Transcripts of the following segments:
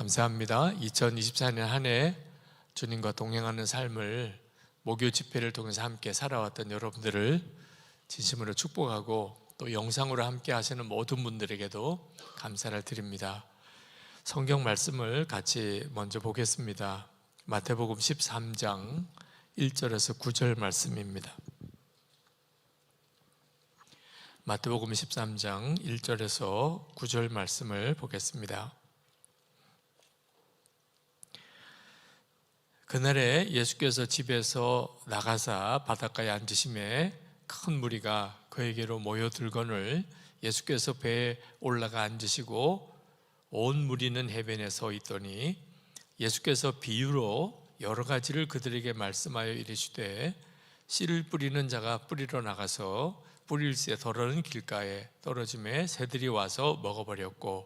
감사합니다. 2024년 한 해 주님과 동행하는 삶을 목요 집회를 통해서 함께 살아왔던 여러분들을 진심으로 축복하고 또 영상으로 함께 하시는 모든 분들에게도 감사를 드립니다. 성경 말씀을 같이 먼저 보겠습니다. 마태복음 13장 1절에서 9절 말씀입니다. 마태복음 13장 1절에서 9절 말씀을 보겠습니다. 그날에 예수께서 집에서 나가사 바닷가에 앉으심에 큰 무리가 그에게로 모여들거늘 예수께서 배에 올라가 앉으시고 온 무리는 해변에 서 있더니 예수께서 비유로 여러 가지를 그들에게 말씀하여 이르시되 씨를 뿌리는 자가 뿌리러 나가서 뿌릴새 덜어는 길가에 떨어짐에 새들이 와서 먹어버렸고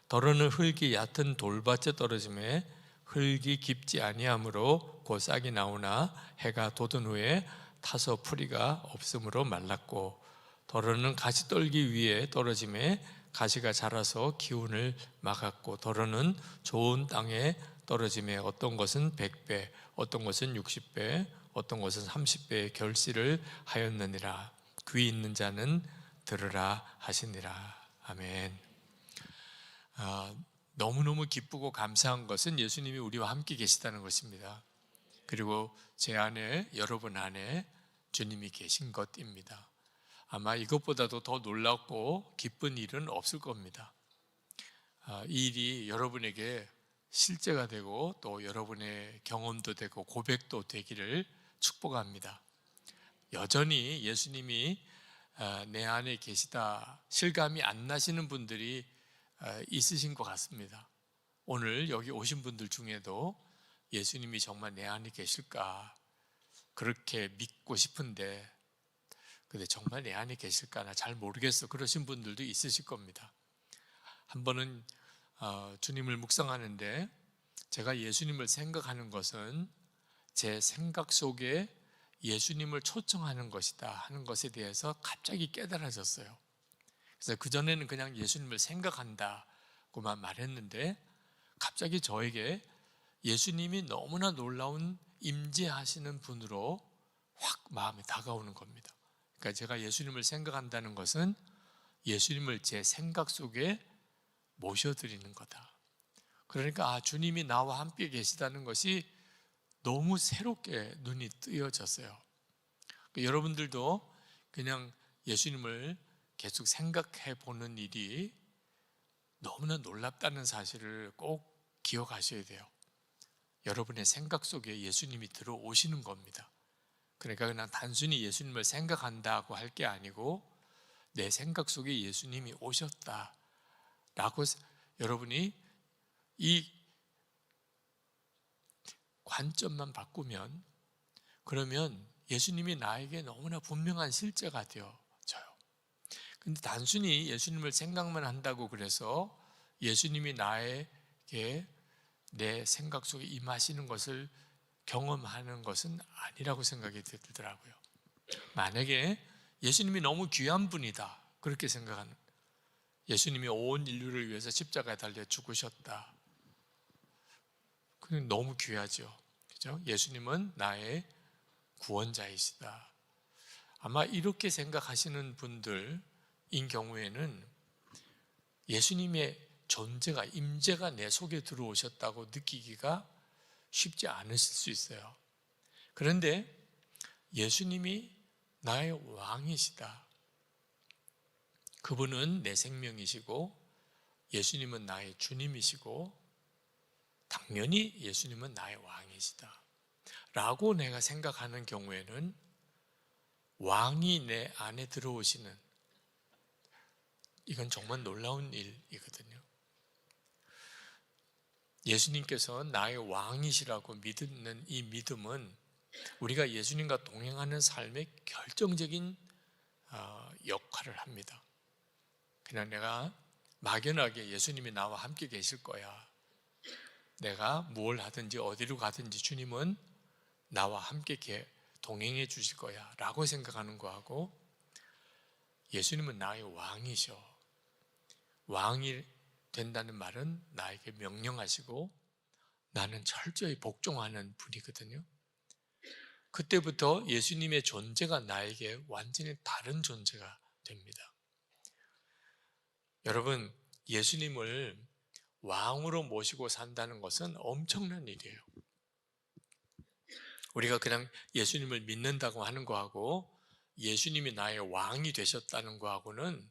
덜어는 흙이 얕은 돌밭에 떨어짐에 흙이 깊지 아니하므로 곧 싹이 나오나 해가 돋은 후에 타서 풀이가 없으므로 말랐고 덜어는 가시떨기 위에 떨어짐에 가시가 자라서 기운을 막았고 덜어는 좋은 땅에 떨어짐에 어떤 것은 100배 어떤 것은 60배 어떤 것은 30배의 결실을 하였느니라. 귀 있는 자는 들으라 하시니라. 아멘. 너무너무 기쁘고 감사한 것은 예수님이 우리와 함께 계시다는 것입니다. 그리고 제 안에, 여러분 안에 주님이 계신 것입니다. 아마 이것보다도 더 놀랍고 기쁜 일은 없을 겁니다. 이 일이 여러분에게 실제가 되고 또 여러분의 경험도 되고 고백도 되기를 축복합니다. 여전히 예수님이 내 안에 계시다 실감이 안 나시는 분들이 있으신 것 같습니다. 오늘 여기 오신 분들 중에도 예수님이 정말 내 안에 계실까 그렇게 믿고 싶은데 근데 정말 내 안에 계실까 나 잘 모르겠어 그러신 분들도 있으실 겁니다. 한 번은 주님을 묵상하는데 제가 예수님을 생각하는 것은 제 생각 속에 예수님을 초청하는 것이다 하는 것에 대해서 갑자기 깨달아졌어요. 그래서 그전에는 그냥 예수님을 생각한다고만 말했는데 갑자기 저에게 예수님이 너무나 놀라운 임재하시는 분으로 확 마음에 다가오는 겁니다. 그러니까 제가 예수님을 생각한다는 것은 예수님을 제 생각 속에 모셔드리는 거다. 그러니까 주님이 나와 함께 계시다는 것이 너무 새롭게 눈이 뜨여졌어요. 그러니까 여러분들도 그냥 예수님을 계속 생각해 보는 일이 너무나 놀랍다는 사실을 꼭 기억하셔야 돼요. 여러분의 생각 속에 예수님이 들어오시는 겁니다. 그러니까 그냥 단순히 예수님을 생각한다고 할 게 아니고 내 생각 속에 예수님이 오셨다라고 여러분이 이 관점만 바꾸면 그러면 예수님이 나에게 너무나 분명한 실제가 되어져요. 근데 단순히 예수님을 생각만 한다고 그래서 예수님이 나에게 내 생각 속에 임하시는 것을 경험하는 것은 아니라고 생각이 들더라고요. 만약에 예수님이 너무 귀한 분이다 그렇게 생각하는 예수님이 온 인류를 위해서 십자가에 달려 죽으셨다. 그건 너무 귀하죠. 그죠? 예수님은 나의 구원자이시다. 아마 이렇게 생각하시는 분들인 경우에는 예수님의 존재가 임재가 내 속에 들어오셨다고 느끼기가 쉽지 않으실 수 있어요. 그런데 예수님이 나의 왕이시다. 그분은 내 생명이시고 예수님은 나의 주님이시고 당연히 예수님은 나의 왕이시다 라고 내가 생각하는 경우에는 왕이 내 안에 들어오시는 이건 정말 놀라운 일이거든요. 예수님께서 나의 왕이시라고 믿는 이 믿음은 우리가 예수님과 동행하는 삶의 결정적인 역할을 합니다. 그냥 내가 막연하게 예수님이 나와 함께 계실 거야. 내가 뭘 하든지 어디로 가든지 주님은 나와 함께 동행해 주실 거야 라고 생각하는 거하고 예수님은 나의 왕이셔. 왕이 된다는 말은 나에게 명령하시고 나는 철저히 복종하는 분이거든요. 그때부터 예수님의 존재가 나에게 완전히 다른 존재가 됩니다. 여러분, 예수님을 왕으로 모시고 산다는 것은 엄청난 일이에요. 우리가 그냥 예수님을 믿는다고 하는 거하고 예수님이 나의 왕이 되셨다는 거하고는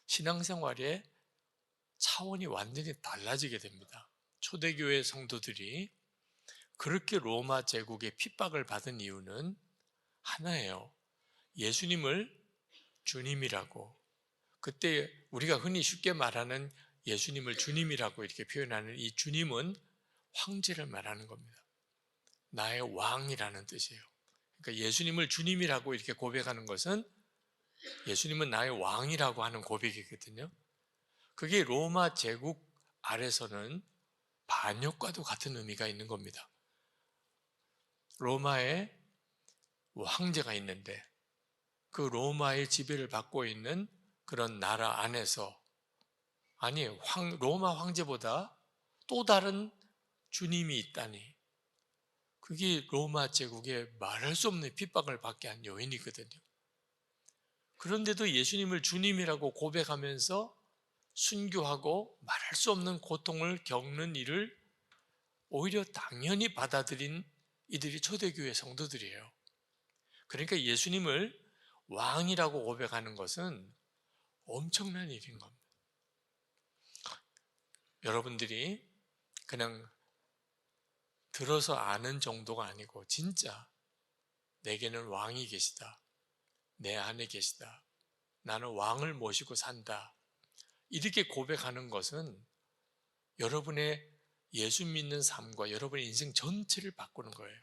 신앙생활의 차원이 완전히 달라지게 됩니다. 초대교회 성도들이 그렇게 로마 제국의 핍박을 받은 이유는 하나예요. 예수님을 주님이라고, 그때 우리가 흔히 쉽게 말하는 예수님을 주님이라고 이렇게 표현하는 이 주님은 황제를 말하는 겁니다. 나의 왕이라는 뜻이에요. 그러니까 예수님을 주님이라고 이렇게 고백하는 것은 예수님은 나의 왕이라고 하는 고백이거든요. 그게 로마 제국 아래서는 반역과도 같은 의미가 있는 겁니다. 로마에 황제가 있는데 그 로마의 지배를 받고 있는 그런 나라 안에서 로마 황제보다 또 다른 주님이 있다니, 그게 로마 제국에 말할 수 없는 핍박을 받게 한 요인이거든요. 그런데도 예수님을 주님이라고 고백하면서 순교하고 말할 수 없는 고통을 겪는 일을 오히려 당연히 받아들인 이들이 초대교회 성도들이에요. 그러니까 예수님을 왕이라고 고백하는 것은 엄청난 일인 겁니다. 여러분들이 그냥 들어서 아는 정도가 아니고 진짜 내게는 왕이 계시다, 내 안에 계시다, 나는 왕을 모시고 산다, 이렇게 고백하는 것은 여러분의 예수 믿는 삶과 여러분의 인생 전체를 바꾸는 거예요.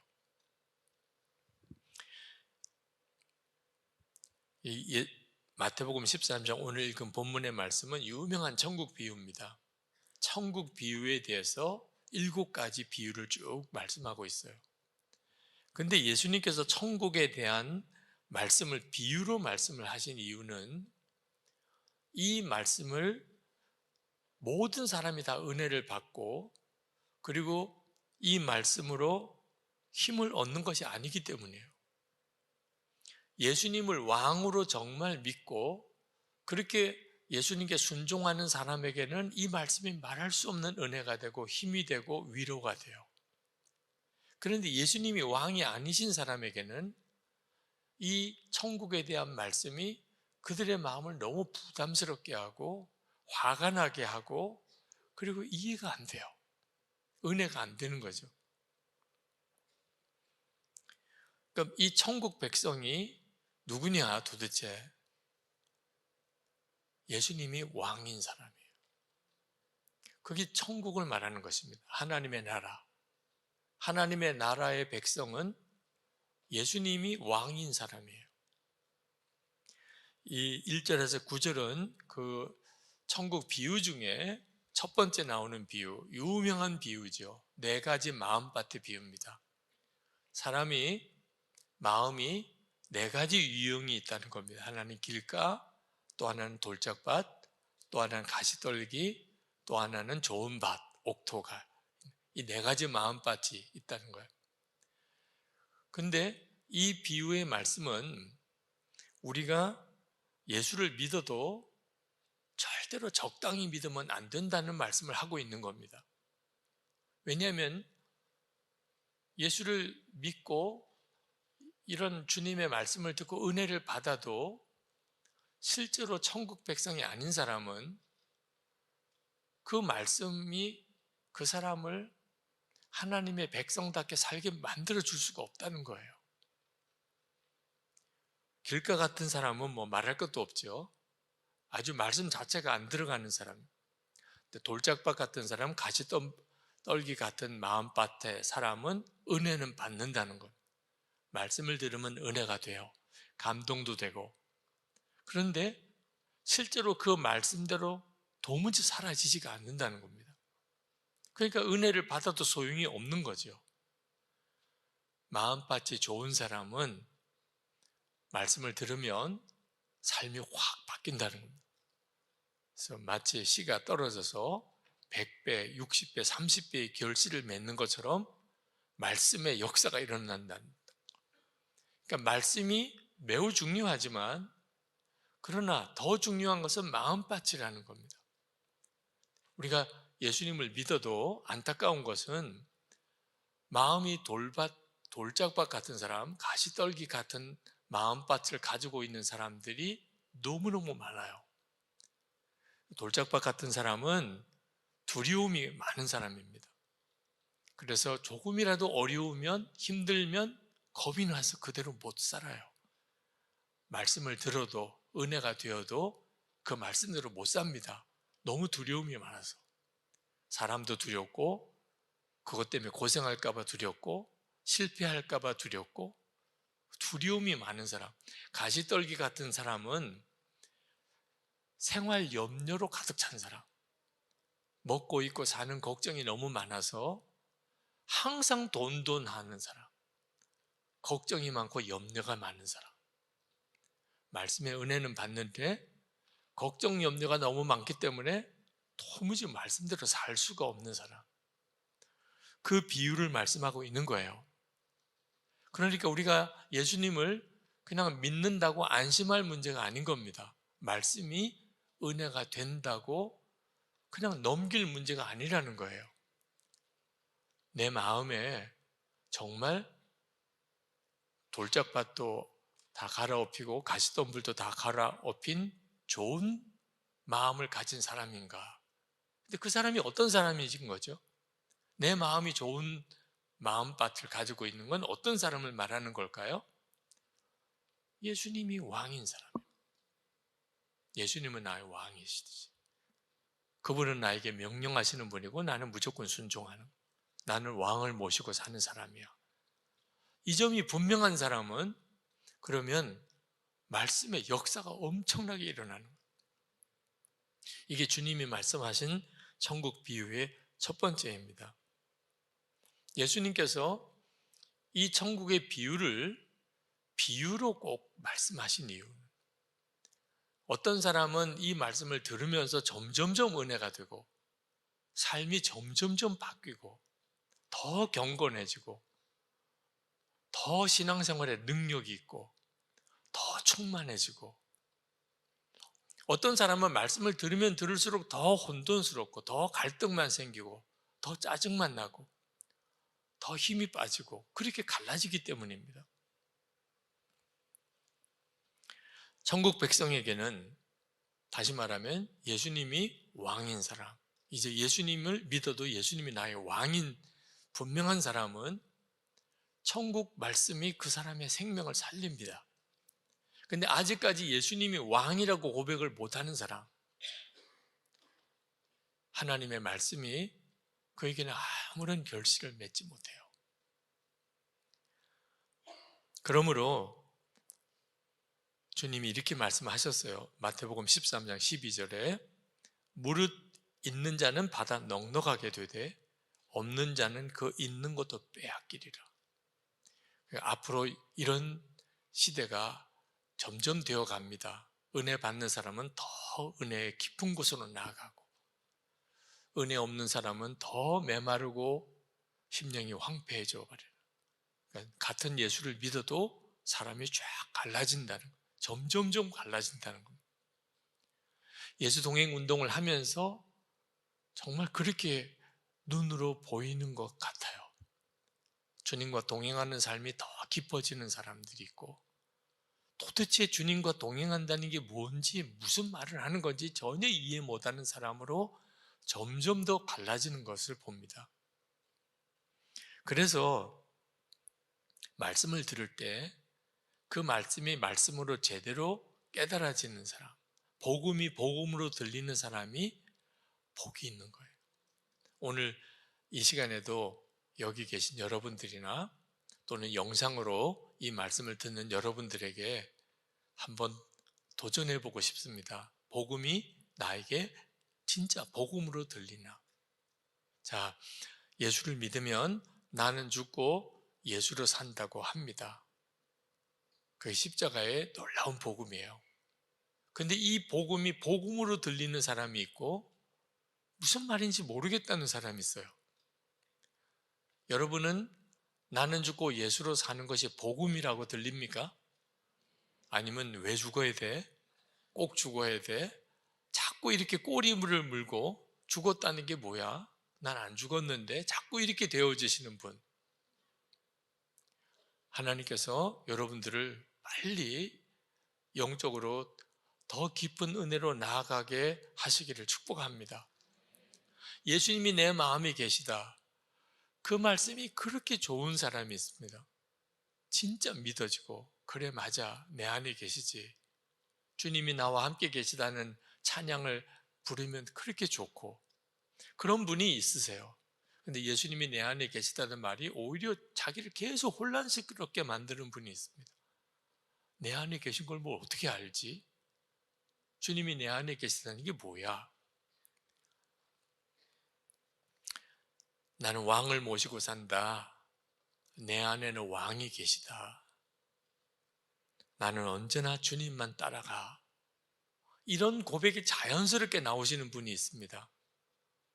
마태복음 13장 오늘 읽은 본문의 말씀은 유명한 천국 비유입니다. 천국 비유에 대해서 7가지 비유를 쭉 말씀하고 있어요. 근데 예수님께서 천국에 대한 말씀을 비유로 말씀을 하신 이유는 이 말씀을 모든 사람이 다 은혜를 받고 그리고 이 말씀으로 힘을 얻는 것이 아니기 때문이에요. 예수님을 왕으로 정말 믿고 그렇게 예수님께 순종하는 사람에게는 이 말씀이 말할 수 없는 은혜가 되고 힘이 되고 위로가 돼요. 그런데 예수님이 왕이 아니신 사람에게는 이 천국에 대한 말씀이 그들의 마음을 너무 부담스럽게 하고 화가 나게 하고 그리고 이해가 안 돼요. 은혜가 안 되는 거죠. 그럼 이 천국 백성이 누구냐 도대체? 예수님이 왕인 사람이에요. 그게 천국을 말하는 것입니다. 하나님의 나라. 하나님의 나라의 백성은 예수님이 왕인 사람이에요. 이 1절에서 9절은 그 천국 비유 중에 첫 번째 나오는 비유, 유명한 비유죠. 4가지 마음밭의 비유입니다. 사람이 마음이 4가지 유형이 있다는 겁니다. 하나는 길가, 또 하나는 돌짝밭, 또 하나는 가시떨기, 또 하나는 좋은 밭, 옥토가. 이 4가지 마음밭이 있다는 거예요. 근데 이 비유의 말씀은 우리가 예수를 믿어도 절대로 적당히 믿으면 안 된다는 말씀을 하고 있는 겁니다. 왜냐하면 예수를 믿고 이런 주님의 말씀을 듣고 은혜를 받아도 실제로 천국 백성이 아닌 사람은 그 말씀이 그 사람을 하나님의 백성답게 살게 만들어 줄 수가 없다는 거예요. 길가 같은 사람은 뭐 말할 것도 없죠. 아주 말씀 자체가 안 들어가는 사람. 돌짝밭 같은 사람, 가시떨기 같은 마음밭의 사람은 은혜는 받는다는 것. 말씀을 들으면 은혜가 돼요. 감동도 되고. 그런데 실제로 그 말씀대로 도무지 사라지지가 않는다는 겁니다. 그러니까 은혜를 받아도 소용이 없는 거죠. 마음밭이 좋은 사람은 말씀을 들으면 삶이 확 바뀐다는 겁니다. 그래서 마치 씨가 떨어져서 100배, 60배, 30배의 결실을 맺는 것처럼 말씀의 역사가 일어난다. 그러니까 말씀이 매우 중요하지만 그러나 더 중요한 것은 마음밭이라는 겁니다. 우리가 예수님을 믿어도 안타까운 것은 마음이 돌짝밭 같은 사람, 가시떨기 같은 마음밭을 가지고 있는 사람들이 너무너무 많아요. 돌짝밭 같은 사람은 두려움이 많은 사람입니다. 그래서 조금이라도 어려우면, 힘들면 겁이 나서 그대로 못 살아요. 말씀을 들어도, 은혜가 되어도 그 말씀대로 못 삽니다. 너무 두려움이 많아서. 사람도 두렵고, 그것 때문에 고생할까봐 두렵고, 실패할까봐 두렵고, 두려움이 많은 사람. 가시떨기 같은 사람은 생활 염려로 가득 찬 사람. 먹고 입고 사는 걱정이 너무 많아서 항상 돈 하는 사람. 걱정이 많고 염려가 많은 사람. 말씀의 은혜는 받는데 걱정 염려가 너무 많기 때문에 도무지 말씀대로 살 수가 없는 사람. 그 비유를 말씀하고 있는 거예요. 그러니까 우리가 예수님을 그냥 믿는다고 안심할 문제가 아닌 겁니다. 말씀이 은혜가 된다고 그냥 넘길 문제가 아니라는 거예요. 내 마음에 정말 돌짝밭도 다 갈아엎히고 가시덤불도 다 갈아엎힌 좋은 마음을 가진 사람인가? 근데 그 사람이 어떤 사람이신 거죠? 내 마음이 좋은 마음밭을 가지고 있는 건 어떤 사람을 말하는 걸까요? 예수님이 왕인 사람이에요. 예수님은 나의 왕이시듯이. 그분은 나에게 명령하시는 분이고 나는 무조건 순종하는, 나는 왕을 모시고 사는 사람이야. 이 점이 분명한 사람은 그러면 말씀의 역사가 엄청나게 일어나는 거예요. 이게 주님이 말씀하신 천국 비유의 첫 번째입니다. 예수님께서 이 천국의 비유로 꼭 말씀하신 이유는 어떤 사람은 이 말씀을 들으면서 점점점 은혜가 되고 삶이 점점점 바뀌고 더 경건해지고 더 신앙생활에 능력이 있고 더 충만해지고, 어떤 사람은 말씀을 들으면 들을수록 더 혼돈스럽고 더 갈등만 생기고 더 짜증만 나고 더 힘이 빠지고 그렇게 갈라지기 때문입니다. 천국 백성에게는 다시 말하면 예수님이 왕인 사람, 이제 예수님을 믿어도 예수님이 나의 왕인 분명한 사람은 천국 말씀이 그 사람의 생명을 살립니다. 근데 아직까지 예수님이 왕이라고 고백을 못하는 사람, 하나님의 말씀이 그에게는 아무런 결실을 맺지 못해요. 그러므로 주님이 이렇게 말씀하셨어요. 마태복음 13장 12절에 무릇 있는 자는 받아 넉넉하게 되되 없는 자는 그 있는 것도 빼앗기리라. 앞으로 이런 시대가 점점 되어 갑니다. 은혜 받는 사람은 더 은혜의 깊은 곳으로 나아가고 은혜 없는 사람은 더 메마르고 심령이 황폐해져 버려요. 그러니까 같은 예수를 믿어도 사람이 쫙 갈라진다는 거예요. 점점점 갈라진다는 겁니다. 예수 동행 운동을 하면서 정말 그렇게 눈으로 보이는 것 같아요. 주님과 동행하는 삶이 더 깊어지는 사람들이 있고, 도대체 주님과 동행한다는 게 뭔지, 무슨 말을 하는 건지 전혀 이해 못하는 사람으로 점점 더 갈라지는 것을 봅니다. 그래서 말씀을 들을 때 그 말씀이 말씀으로 제대로 깨달아지는 사람, 복음이 복음으로 들리는 사람이 복이 있는 거예요. 오늘 이 시간에도 여기 계신 여러분들이나 또는 영상으로 이 말씀을 듣는 여러분들에게 한번 도전해보고 싶습니다. 복음이 나에게 진짜 복음으로 들리나? 자, 예수를 믿으면 나는 죽고 예수로 산다고 합니다. 그 십자가의 놀라운 복음이에요. 근데 이 복음이 복음으로 들리는 사람이 있고 무슨 말인지 모르겠다는 사람이 있어요. 여러분은 나는 죽고 예수로 사는 것이 복음이라고 들립니까? 아니면 왜 죽어야 돼? 꼭 죽어야 돼? 자꾸 이렇게 꼬리물을 물고 죽었다는 게 뭐야? 난 안 죽었는데 자꾸 이렇게 되어지시는 분. 하나님께서 여러분들을 빨리 영적으로 더 깊은 은혜로 나아가게 하시기를 축복합니다. 예수님이 내 마음에 계시다. 그 말씀이 그렇게 좋은 사람이 있습니다. 진짜 믿어지고, 그래 맞아, 내 안에 계시지. 주님이 나와 함께 계시다는 찬양을 부르면 그렇게 좋고, 그런 분이 있으세요. 근데 예수님이 내 안에 계시다는 말이 오히려 자기를 계속 혼란스럽게 만드는 분이 있습니다. 내 안에 계신 걸 뭘 어떻게 알지? 주님이 내 안에 계시다는 게 뭐야? 나는 왕을 모시고 산다. 내 안에는 왕이 계시다. 나는 언제나 주님만 따라가. 이런 고백이 자연스럽게 나오시는 분이 있습니다.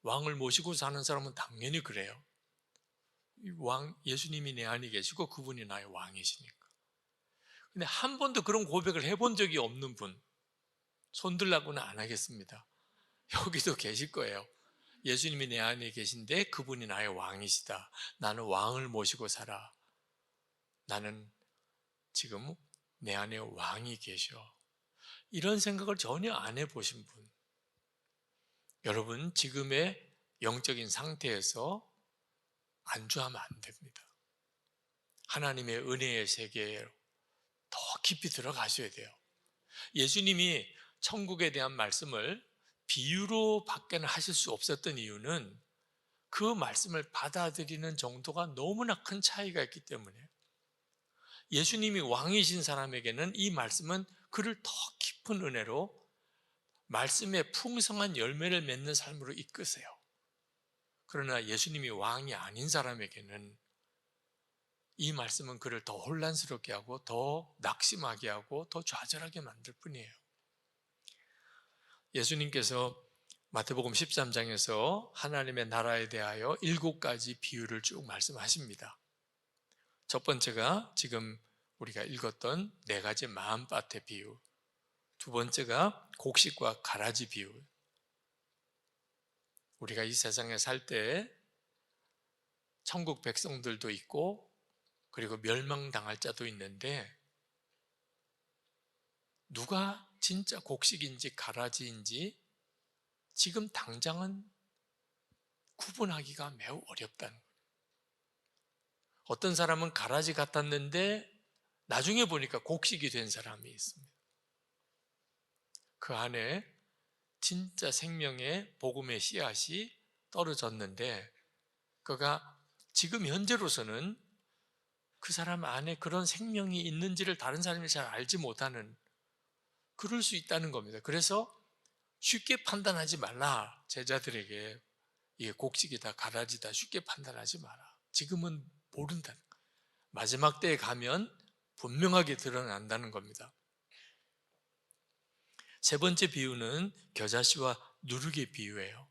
왕을 모시고 사는 사람은 당연히 그래요. 예수님이 내 안에 계시고 그분이 나의 왕이시니까. 근데 한 번도 그런 고백을 해본 적이 없는 분, 손들라고는 안 하겠습니다. 여기도 계실 거예요. 예수님이 내 안에 계신데 그분이 나의 왕이시다. 나는 왕을 모시고 살아. 나는 지금 내 안에 왕이 계셔. 이런 생각을 전혀 안 해보신 분. 여러분, 지금의 영적인 상태에서 안주하면 안 됩니다. 하나님의 은혜의 세계에 더 깊이 들어가셔야 돼요. 예수님이 천국에 대한 말씀을 비유로 밖에는 하실 수 없었던 이유는 그 말씀을 받아들이는 정도가 너무나 큰 차이가 있기 때문에, 예수님이 왕이신 사람에게는 이 말씀은 그를 더 깊은 은혜로 말씀의 풍성한 열매를 맺는 삶으로 이끄세요. 그러나 예수님이 왕이 아닌 사람에게는 이 말씀은 그를 더 혼란스럽게 하고 더 낙심하게 하고 더 좌절하게 만들 뿐이에요. 예수님께서 마태복음 13장에서 하나님의 나라에 대하여 7가지 비유를 쭉 말씀하십니다. 첫 번째가 지금 우리가 읽었던 4가지 마음밭의 비유, 두 번째가 곡식과 가라지 비유. 우리가 이 세상에 살 때 천국 백성들도 있고 그리고 멸망당할 자도 있는데 누가 진짜 곡식인지 가라지인지 지금 당장은 구분하기가 매우 어렵다는 거예요. 어떤 사람은 가라지 같았는데 나중에 보니까 곡식이 된 사람이 있습니다. 그 안에 진짜 생명의 복음의 씨앗이 떨어졌는데 그가 지금 현재로서는 그 사람 안에 그런 생명이 있는지를 다른 사람이 잘 알지 못하는, 그럴 수 있다는 겁니다. 그래서 쉽게 판단하지 말라. 제자들에게 이게 곡식이다 가라지다 쉽게 판단하지 마라. 지금은 모른다. 마지막 때에 가면 분명하게 드러난다는 겁니다. 세 번째 비유는 겨자씨와 누룩의 비유예요.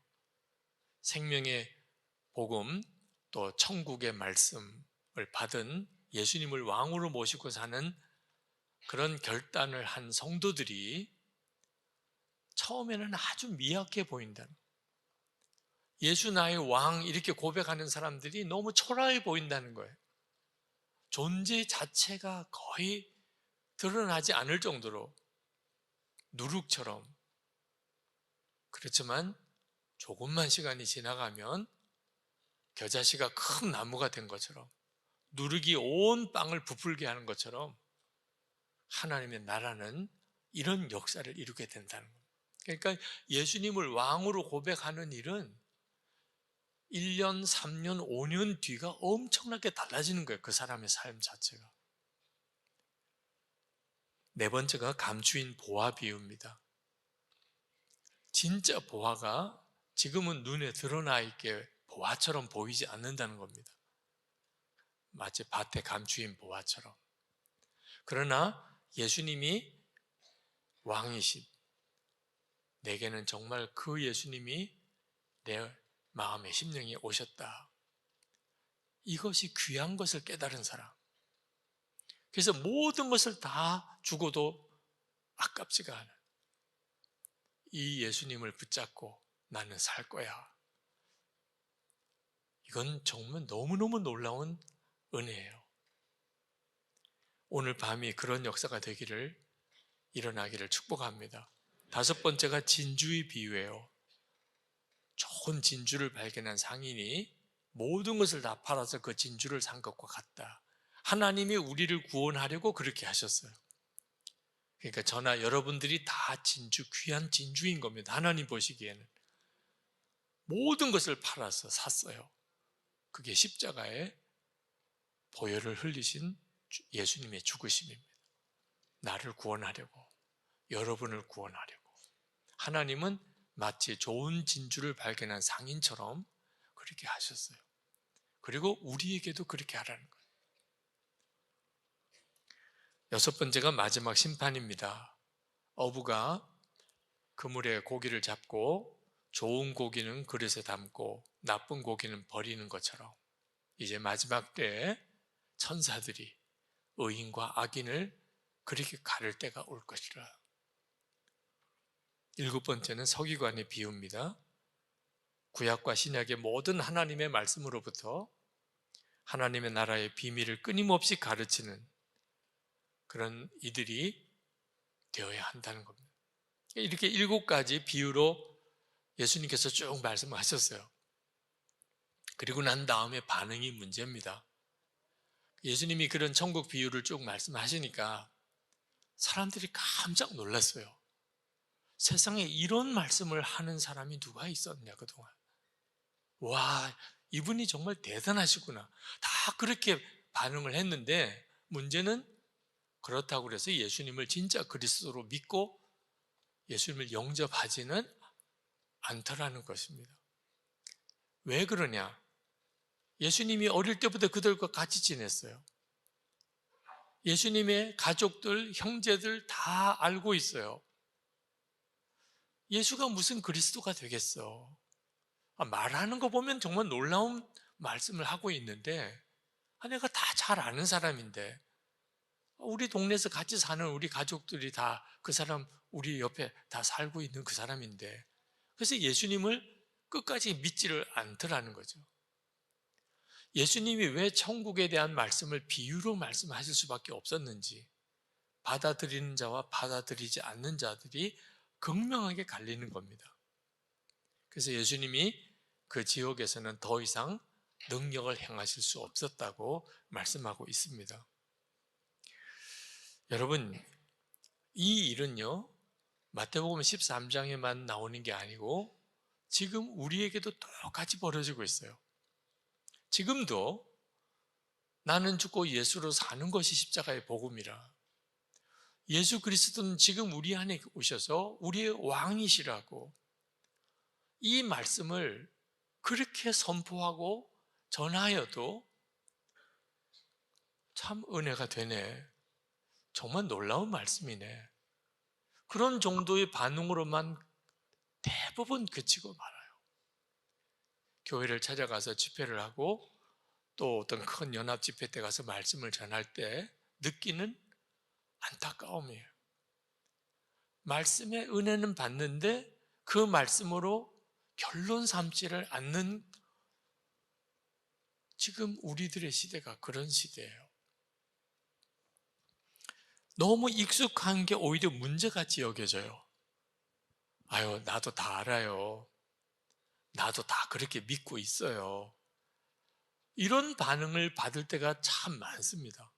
생명의 복음 또 천국의 말씀을 받은 예수님을 왕으로 모시고 사는 그런 결단을 한 성도들이 처음에는 아주 미약해 보인다는, 예수 나의 왕 이렇게 고백하는 사람들이 너무 초라해 보인다는 거예요. 존재 자체가 거의 드러나지 않을 정도로 누룩처럼. 그렇지만 조금만 시간이 지나가면 겨자씨가 큰 나무가 된 것처럼, 누룩이 온 땅을 부풀게 하는 것처럼 하나님의 나라는 이런 역사를 이루게 된다는 겁니다. 그러니까 예수님을 왕으로 고백하는 일은 1년, 3년, 5년 뒤가 엄청나게 달라지는 거예요. 그 사람의 삶 자체가. 네 번째가 감추인 보화 비유입니다. 진짜 보화가 지금은 눈에 드러나 있게 보화처럼 보이지 않는다는 겁니다. 마치 밭에 감추인 보화처럼. 그러나 예수님이 왕이신, 내게는 정말 그 예수님이 내 마음의 심령에 오셨다. 이것이 귀한 것을 깨달은 사람. 그래서 모든 것을 다 주고도 아깝지가 않은 이 예수님을 붙잡고 나는 살 거야. 이건 정말 너무너무 놀라운 은혜예요. 오늘 밤이 그런 역사가 일어나기를 축복합니다. 다섯 번째가 진주의 비유예요. 좋은 진주를 발견한 상인이 모든 것을 다 팔아서 그 진주를 산 것과 같다. 하나님이 우리를 구원하려고 그렇게 하셨어요. 그러니까 저나 여러분들이 다 귀한 진주인 겁니다. 하나님 보시기에는. 모든 것을 팔아서 샀어요. 그게 십자가에 보혈을 흘리신 예수님의 죽으심입니다. 나를 구원하려고, 여러분을 구원하려고. 하나님은 마치 좋은 진주를 발견한 상인처럼 그렇게 하셨어요. 그리고 우리에게도 그렇게 하라는 거예요. 여섯 번째가 마지막 심판입니다. 어부가 그물에 고기를 잡고 좋은 고기는 그릇에 담고 나쁜 고기는 버리는 것처럼 이제 마지막 때에 천사들이 의인과 악인을 그렇게 가를 때가 올 것이라. 일곱 번째는 서기관의 비유입니다. 구약과 신약의 모든 하나님의 말씀으로부터 하나님의 나라의 비밀을 끊임없이 가르치는 그런 이들이 되어야 한다는 겁니다. 이렇게 일곱 가지 비유로 예수님께서 쭉 말씀하셨어요. 그리고 난 다음에 반응이 문제입니다. 예수님이 그런 천국 비유를 쭉 말씀하시니까 사람들이 깜짝 놀랐어요. 세상에 이런 말씀을 하는 사람이 누가 있었냐 그동안. 와, 이분이 정말 대단하시구나. 다 그렇게 반응을 했는데 문제는 그렇다고 그래서 예수님을 진짜 그리스도로 믿고 예수님을 영접하지는 않더라는 것입니다. 왜 그러냐? 예수님이 어릴 때부터 그들과 같이 지냈어요. 예수님의 가족들, 형제들 다 알고 있어요. 예수가 무슨 그리스도가 되겠어? 말하는 거 보면 정말 놀라운 말씀을 하고 있는데 내가 다 잘 아는 사람인데 우리 동네에서 같이 사는 우리 가족들이 다 그 사람 우리 옆에 다 살고 있는 그 사람인데 그래서 예수님을 끝까지 믿지를 않더라는 거죠. 예수님이 왜 천국에 대한 말씀을 비유로 말씀하실 수밖에 없었는지 받아들이는 자와 받아들이지 않는 자들이 극명하게 갈리는 겁니다. 그래서 예수님이 그 지역에서는 더 이상 능력을 행하실 수 없었다고 말씀하고 있습니다. 여러분, 이 일은요 마태복음 13장에만 나오는 게 아니고 지금 우리에게도 똑같이 벌어지고 있어요. 지금도 나는 죽고 예수로 사는 것이 십자가의 복음이라. 예수 그리스도는 지금 우리 안에 오셔서 우리의 왕이시라고 이 말씀을 그렇게 선포하고 전하여도 참 은혜가 되네. 정말 놀라운 말씀이네. 그런 정도의 반응으로만 대부분 그치고 말아요. 교회를 찾아가서 집회를 하고 또 어떤 큰 연합 집회 때 가서 말씀을 전할 때 느끼는 안타까움이에요. 말씀의 은혜는 받는데 그 말씀으로 결론 삼지를 않는 지금 우리들의 시대가 그런 시대예요. 너무 익숙한 게 오히려 문제같이 여겨져요. 아유, 나도 다 알아요. 나도 다 그렇게 믿고 있어요. 이런 반응을 받을 때가 참 많습니다.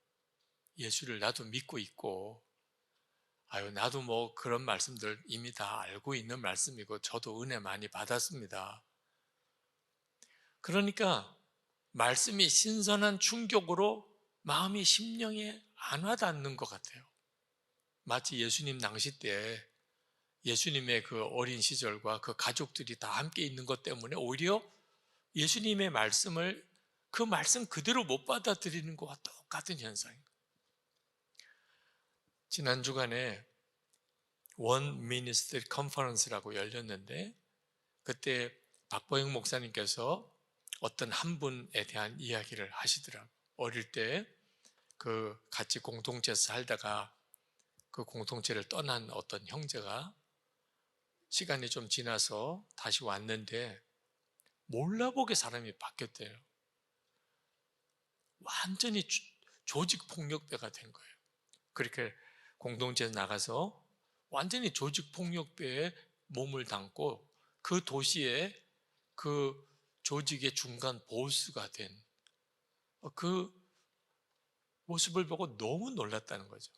예수를 나도 믿고 있고, 아유, 나도 뭐 그런 말씀들 이미 다 알고 있는 말씀이고, 저도 은혜 많이 받았습니다. 그러니까 말씀이 신선한 충격으로 마음이 심령에 안 와닿는 것 같아요. 마치 예수님 낭시 때 예수님의 그 어린 시절과 그 가족들이 다 함께 있는 것 때문에 오히려 예수님의 말씀을 그 말씀 그대로 못 받아들이는 것과 똑같은 현상입니다. 지난 주간에 원 미니스트리 컨퍼런스라고 열렸는데 그때 박보영 목사님께서 어떤 한 분에 대한 이야기를 하시더라고요. 어릴 때 그 같이 공동체에서 살다가 그 공동체를 떠난 어떤 형제가 시간이 좀 지나서 다시 왔는데 몰라보게 사람이 바뀌었대요. 완전히 조직 폭력배가 된 거예요. 그렇게 공동체에 나가서 완전히 조직 폭력배에 몸을 담고 그 도시의 그 조직의 중간 보스가 된 그 모습을 보고 너무 놀랐다는 거죠.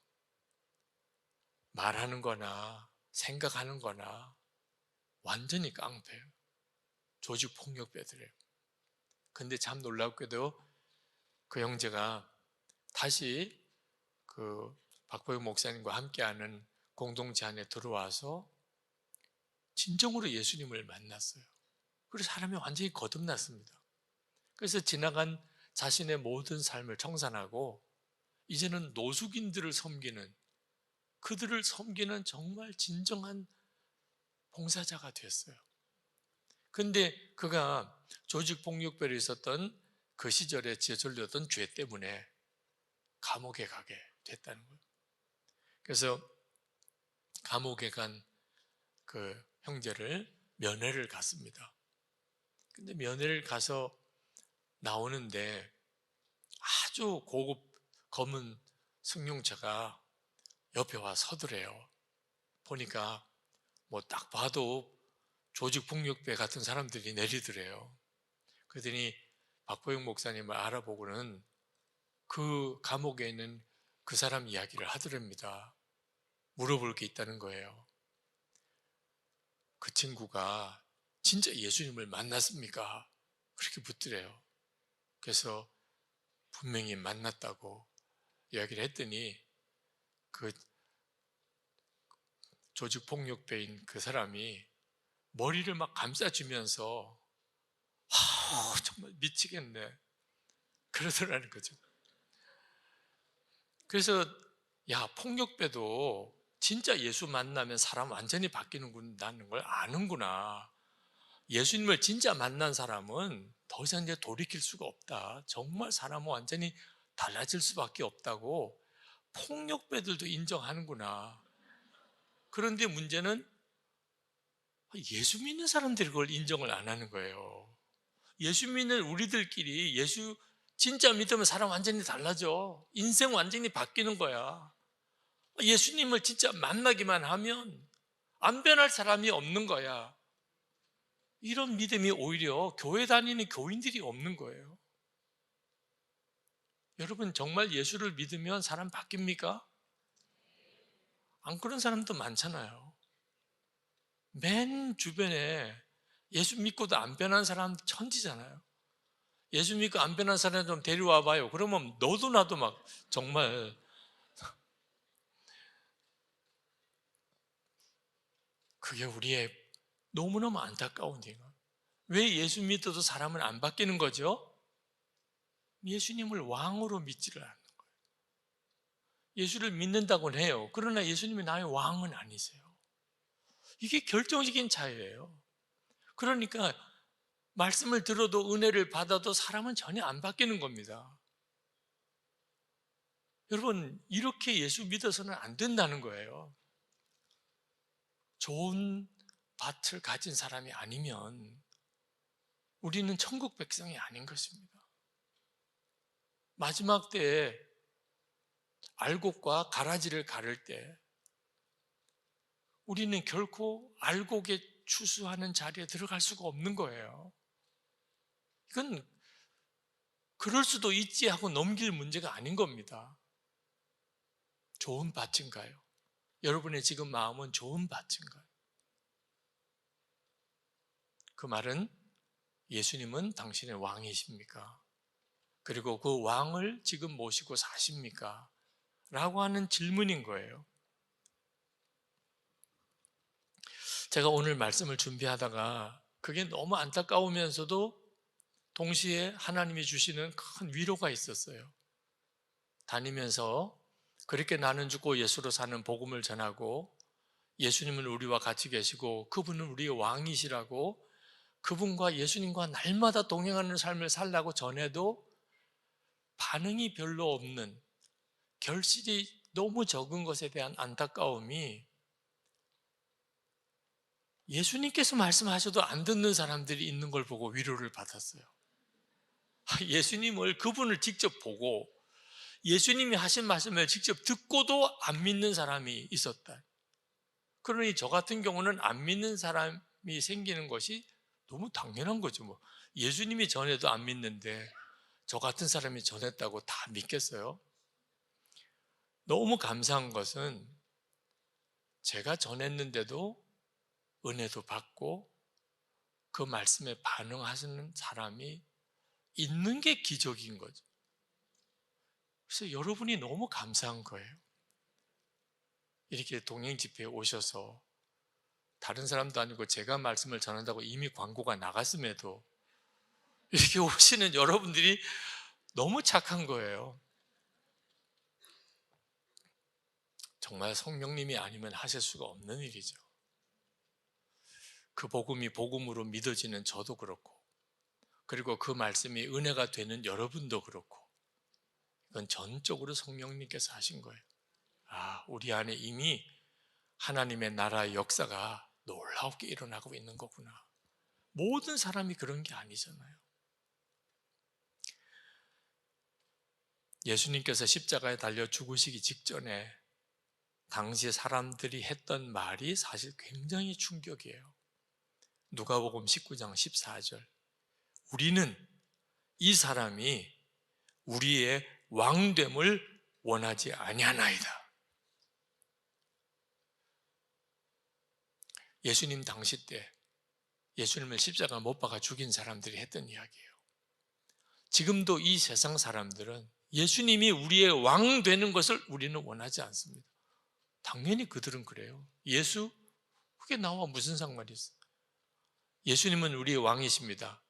말하는 거나 생각하는 거나 완전히 깡패예요. 조직 폭력배들이에요. 근데 참 놀랍게도 그 형제가 다시 그 박보영 목사님과 함께하는 공동체 안에 들어와서 진정으로 예수님을 만났어요. 그래서 사람이 완전히 거듭났습니다. 그래서 지나간 자신의 모든 삶을 청산하고 이제는 노숙인들을 섬기는, 그들을 섬기는 정말 진정한 봉사자가 됐어요. 근데 그가 조직폭력배로 있었던 그 시절에 저질렀던 죄 때문에 감옥에 가게 됐다는 거예요. 그래서 감옥에 간 그 형제를 면회를 갔습니다. 근데 면회를 가서 나오는데 아주 고급 검은 승용차가 옆에 와 서더래요. 보니까 뭐 딱 봐도 조직폭력배 같은 사람들이 내리더래요. 그러더니 박보영 목사님을 알아보고는 그 감옥에 있는 그 사람 이야기를 하더랍니다. 물어볼 게 있다는 거예요. 그 친구가 진짜 예수님을 만났습니까? 그렇게 묻더래요. 그래서 분명히 만났다고 이야기를 했더니 그 조직폭력배인 그 사람이 머리를 막 감싸주면서 정말 미치겠네 그러더라는 거죠. 그래서 야, 폭력배도 진짜 예수 만나면 사람 완전히 바뀌는구나는 걸 아는구나. 예수님을 진짜 만난 사람은 더 이상 이제 돌이킬 수가 없다. 정말 사람은 완전히 달라질 수밖에 없다고 폭력배들도 인정하는구나. 그런데 문제는 예수 믿는 사람들이 그걸 인정을 안 하는 거예요. 예수 믿는 우리들끼리 예수 진짜 믿으면 사람 완전히 달라져. 인생 완전히 바뀌는 거야. 예수님을 진짜 만나기만 하면 안 변할 사람이 없는 거야. 이런 믿음이 오히려 교회 다니는 교인들이 없는 거예요. 여러분, 정말 예수를 믿으면 사람 바뀝니까? 안 그런 사람도 많잖아요. 맨 주변에 예수 믿고도 안 변한 사람 천지잖아요. 예수 믿고 안 변한 사람 좀 데려와 봐요. 그러면 너도 나도 막 정말 그게 우리의 너무너무 안타까운 일이에요. 왜 예수 믿어도 사람은 안 바뀌는 거죠? 예수님을 왕으로 믿지를 않는 거예요. 예수를 믿는다고는 해요. 그러나 예수님이 나의 왕은 아니세요. 이게 결정적인 차이예요. 그러니까 말씀을 들어도 은혜를 받아도 사람은 전혀 안 바뀌는 겁니다. 여러분, 이렇게 예수 믿어서는 안 된다는 거예요. 좋은 밭을 가진 사람이 아니면 우리는 천국 백성이 아닌 것입니다. 마지막 때에 알곡과 가라지를 가를 때 우리는 결코 알곡에 추수하는 자리에 들어갈 수가 없는 거예요. 이건 그럴 수도 있지 하고 넘길 문제가 아닌 겁니다. 좋은 밭인가요? 여러분의 지금 마음은 좋은 밭인가요? 그 말은 예수님은 당신의 왕이십니까? 그리고 그 왕을 지금 모시고 사십니까? 라고 하는 질문인 거예요. 제가 오늘 말씀을 준비하다가 그게 너무 안타까우면서도 동시에 하나님이 주시는 큰 위로가 있었어요. 다니면서 그렇게 나는 죽고 예수로 사는 복음을 전하고 예수님은 우리와 같이 계시고 그분은 우리의 왕이시라고 그분과 예수님과 날마다 동행하는 삶을 살라고 전해도 반응이 별로 없는, 결실이 너무 적은 것에 대한 안타까움이 예수님께서 말씀하셔도 안 듣는 사람들이 있는 걸 보고 위로를 받았어요. 예수님을, 그분을 직접 보고 예수님이 하신 말씀을 직접 듣고도 안 믿는 사람이 있었다. 그러니 저 같은 경우는 안 믿는 사람이 생기는 것이 너무 당연한 거죠. 뭐 예수님이 전해도 안 믿는데 저 같은 사람이 전했다고 다 믿겠어요? 너무 감사한 것은 제가 전했는데도 은혜도 받고 그 말씀에 반응하시는 사람이 있는 게 기적인 거죠. 그래서 여러분이 너무 감사한 거예요. 이렇게 동행 집회에 오셔서 다른 사람도 아니고 제가 말씀을 전한다고 이미 광고가 나갔음에도 이렇게 오시는 여러분들이 너무 착한 거예요. 정말 성령님이 아니면 하실 수가 없는 일이죠. 그 복음이 복음으로 믿어지는 저도 그렇고, 그리고 그 말씀이 은혜가 되는 여러분도 그렇고, 이건 전적으로 성령님께서 하신 거예요. 우리 안에 이미 하나님의 나라의 역사가 놀랍게 일어나고 있는 거구나. 모든 사람이 그런 게 아니잖아요. 예수님께서 십자가에 달려 죽으시기 직전에 당시 사람들이 했던 말이 사실 굉장히 충격이에요. 누가복음 19장 14절. 우리는 이 사람이 우리의 왕됨을 원하지 아니하나이다. 예수님 당시 때 예수님을 십자가 못 박아 죽인 사람들이 했던 이야기예요. 지금도 이 세상 사람들은 예수님이 우리의 왕 되는 것을 우리는 원하지 않습니다. 당연히 그들은 그래요. 예수? 그게 나와 무슨 상관이 있어? 예수님은 우리의 왕이십니다.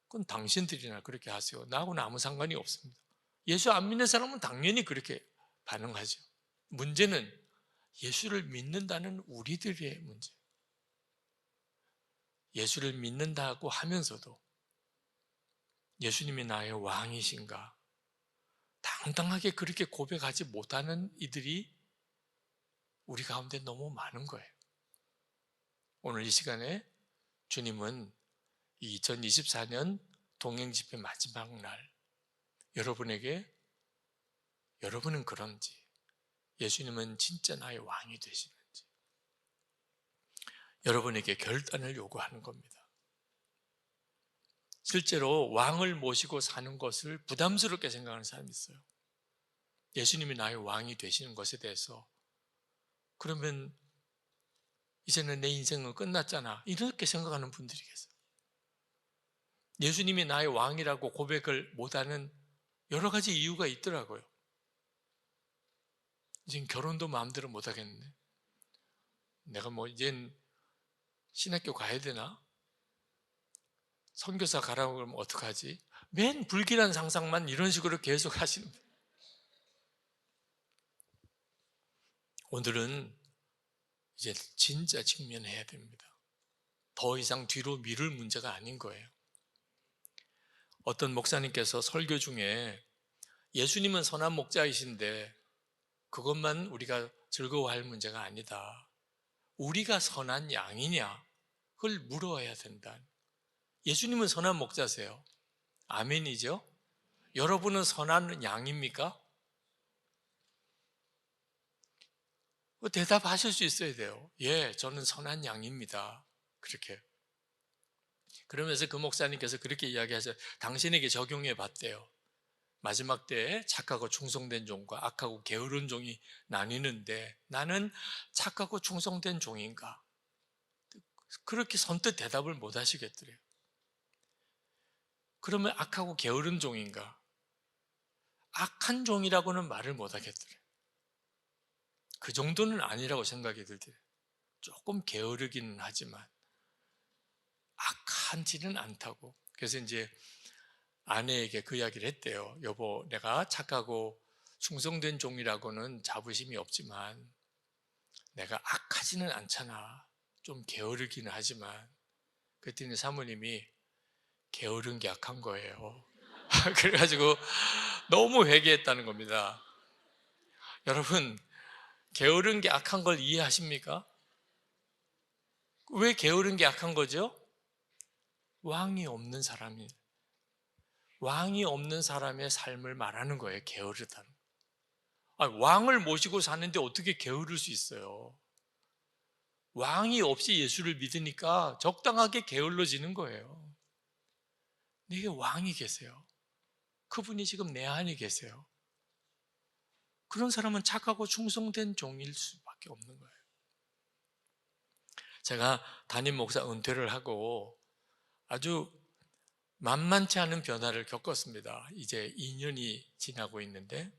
그건 당신들이나 그렇게 하세요. 나하고는 아무 상관이 없습니다. 예수 안 믿는 사람은 당연히 그렇게 반응하죠. 문제는 예수를 믿는다는 우리들의 문제. 예수를 믿는다고 하면서도 예수님이 나의 왕이신가? 당당하게 그렇게 고백하지 못하는 이들이 우리 가운데 너무 많은 거예요. 오늘 이 시간에 주님은 2024년 동행집회 마지막 날 여러분에게, 여러분은 그런지, 예수님은 진짜 나의 왕이 되시는지 여러분에게 결단을 요구하는 겁니다. 실제로 왕을 모시고 사는 것을 부담스럽게 생각하는 사람이 있어요. 예수님이 나의 왕이 되시는 것에 대해서, 그러면 이제는 내 인생은 끝났잖아, 이렇게 생각하는 분들이 계세요. 예수님이 나의 왕이라고 고백을 못하는 여러 가지 이유가 있더라고요. 이젠 결혼도 마음대로 못하겠네. 내가 뭐 이젠 신학교 가야 되나? 선교사 가라고 그러면 어떡하지? 맨 불길한 상상만 이런 식으로 계속 하시는 거예요. 오늘은 이제 진짜 직면해야 됩니다. 더 이상 뒤로 미룰 문제가 아닌 거예요. 어떤 목사님께서 설교 중에 예수님은 선한 목자이신데 그것만 우리가 즐거워할 문제가 아니다. 우리가 선한 양이냐? 그걸 물어야 된다. 예수님은 선한 목자세요. 아멘이죠? 여러분은 선한 양입니까? 대답하실 수 있어야 돼요. 예, 저는 선한 양입니다. 그렇게. 그러면서 그 목사님께서 그렇게 이야기하셔서 당신에게 적용해 봤대요. 마지막 때에 착하고 충성된 종과 악하고 게으른 종이 나뉘는데 나는 착하고 충성된 종인가? 그렇게 선뜻 대답을 못 하시겠더래요. 그러면 악하고 게으른 종인가? 악한 종이라고는 말을 못 하겠더래요. 그 정도는 아니라고 생각이 들더래요. 조금 게으르기는 하지만 악한지는 않다고. 그래서 이제 아내에게 그 이야기를 했대요. 여보, 내가 착하고 충성된 종이라고는 자부심이 없지만 내가 악하지는 않잖아. 좀 게으르기는 하지만. 그랬더니 사모님이 게으른 게 악한 거예요. 그래가지고 너무 회개했다는 겁니다. 여러분, 게으른 게 악한 걸 이해하십니까? 왜 게으른 게 악한 거죠? 왕이 없는 사람의 삶을 말하는 거예요. 게으르다는. 왕을 모시고 사는데 어떻게 게으를 수 있어요? 왕이 없이 예수를 믿으니까 적당하게 게을러지는 거예요. 내게 왕이 계세요. 그분이 지금 내 안에 계세요. 그런 사람은 착하고 충성된 종일 수밖에 없는 거예요. 제가 담임 목사 은퇴를 하고 아주 만만치 않은 변화를 겪었습니다. 이제 2년이 지나고 있는데,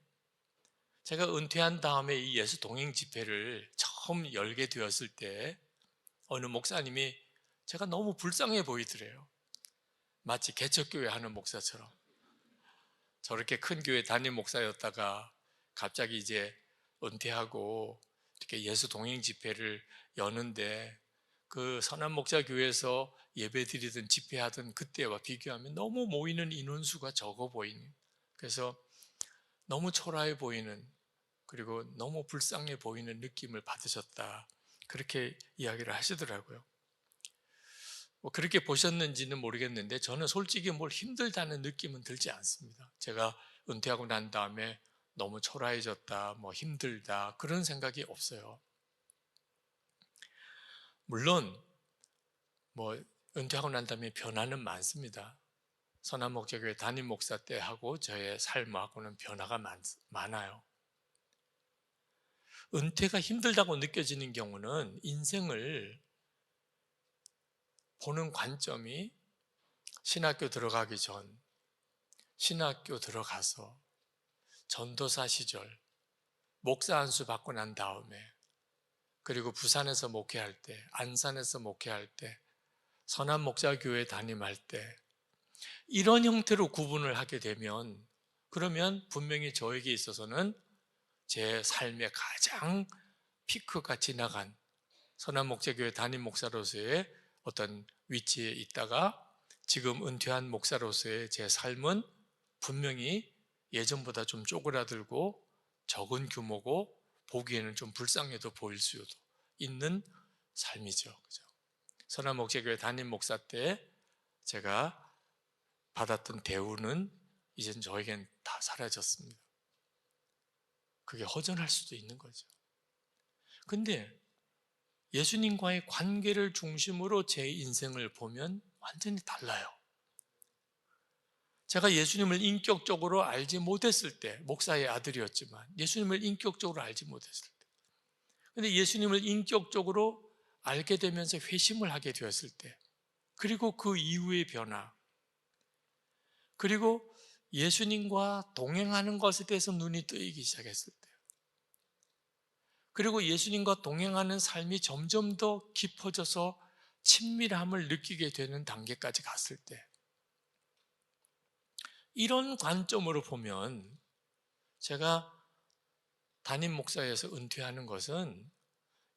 제가 은퇴한 다음에 이 예수 동행 집회를 처음 열게 되었을 때 어느 목사님이 제가 너무 불쌍해 보이더래요. 마치 개척교회 하는 목사처럼. 저렇게 큰 교회 담임 목사였다가 갑자기 이제 은퇴하고 이렇게 예수 동행 집회를 여는데, 그 선한 목자 교회에서 예배드리던 집회하던 그때와 비교하면 너무 모이는 인원수가 적어 보이는, 그래서 너무 초라해 보이는, 그리고 너무 불쌍해 보이는 느낌을 받으셨다, 그렇게 이야기를 하시더라고요. 뭐 그렇게 보셨는지는 모르겠는데 저는 솔직히 뭘 힘들다는 느낌은 들지 않습니다. 제가 은퇴하고 난 다음에 너무 초라해졌다, 뭐 힘들다, 그런 생각이 없어요. 물론 뭐 은퇴하고 난 다음에 변화는 많습니다. 선한목자교회 담임 목사 때하고 저의 삶하고는 변화가 많아요. 은퇴가 힘들다고 느껴지는 경우는 인생을 보는 관점이 신학교 들어가기 전, 신학교 들어가서, 전도사 시절, 목사 안수 받고 난 다음에, 그리고 부산에서 목회할 때, 안산에서 목회할 때, 선한목자교회 담임할 때, 이런 형태로 구분을 하게 되면, 그러면 분명히 저에게 있어서는 제 삶의 가장 피크가 지나간 선한목자교회 담임 목사로서의 어떤 위치에 있다가, 지금 은퇴한 목사로서의 제 삶은 분명히 예전보다 좀 쪼그라들고 적은 규모고 보기에는 좀 불쌍해도 보일 수도 있는 삶이죠. 그죠? 선한목자교회 담임 목사 때 제가 받았던 대우는 이젠 저에겐 다 사라졌습니다. 그게 허전할 수도 있는 거죠. 근데 예수님과의 관계를 중심으로 제 인생을 보면 완전히 달라요. 제가 예수님을 인격적으로 알지 못했을 때, 목사의 아들이었지만 예수님을 인격적으로 알지 못했을 때, 근데 예수님을 인격적으로 알게 되면서 회심을 하게 되었을 때, 그리고 그 이후의 변화, 그리고 예수님과 동행하는 것에 대해서 눈이 뜨이기 시작했을 때, 그리고 예수님과 동행하는 삶이 점점 더 깊어져서 친밀함을 느끼게 되는 단계까지 갔을 때, 이런 관점으로 보면 제가 담임 목사에서 은퇴하는 것은